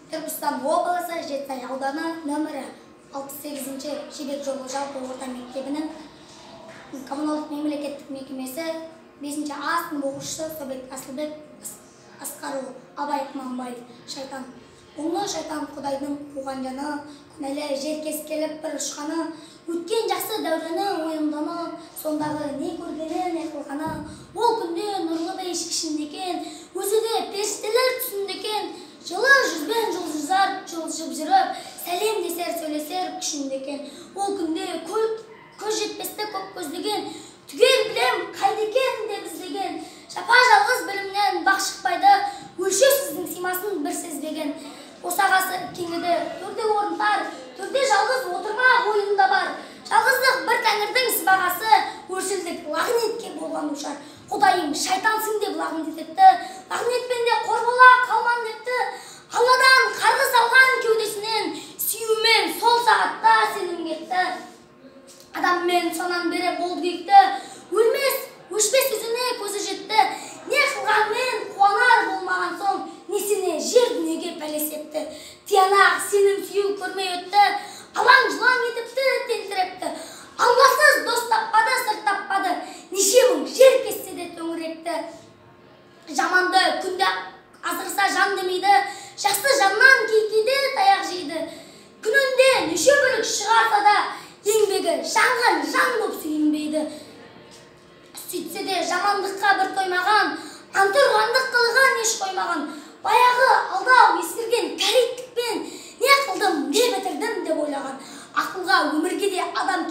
Түркістан облысы Жетісай ауданы нөмірі 68-ші Жібек жолы жалпы орта мектебінің коммуналдық мемлекеттік мекемесі 5-ші А сынып оқушысы Собек Асылбек Асқарұлы Абай Құнанбаев шайтан. Ұлы шайтан Құдайдың қуған жаны, күнәлі жер кескеліп бір ұшқаны, өткен жақсы дәурені ойымданы, сондағы не көргені, не қылғаны, ол күнде нұрлы ішкішіндекен, өзі де періштелер түсіндекен, жылы жүзбен жұлдыздар жылжып жүріп, сәлем десер сөйлесер күшіндекен, ол күнде көз жетпесті көп көздеген, түгел білем қайды екен деп іздеген, жапа жалғыз білімнен бақ шықпайды, өлшеусіздің симасын бір сезбеген. Осағасы кеңіді төрде орынтар, төрде жалғыз отырмақ ойында бар. Жалғыздық бір тәңірдің сыбағасы, өршілдік лағнетке болған ұшар. Құдайым шайтансың деп лағнет етті, лағнетпен де қор бола қалман депті. Алладан қарғыс алған кеудесінен, сүюмен сол сағатта сенім кетті. Адаммен сонан бері болды күйікті, өлмес, өшпес өзіне көзі жетті. Не қылғанмен қуанар болмаған соң, несіне жер дүниеге пәлес етті. Тиянақ сенім сүю көрмей өтті, алаң жылаң етіпті, тентірепті. Алласыз дос таппады, сыр таппады, неше мың жер кессе де төңіректі. Жаманды күнде азырса жан демейді, жақсы жаннан кейкейді таяқ жейді. Күнінде неше бүлік шығарса да, еңбегі жанған жан боп сүйінбейді. Сөйтсе де жамандыққа бір тоймаған, антұрғандық қылған еш қоймаған. Баяғы алдау ескірген кәреттікпен не қылдым, не бітірдім деп ойлаған. Ақылға өмірге де адам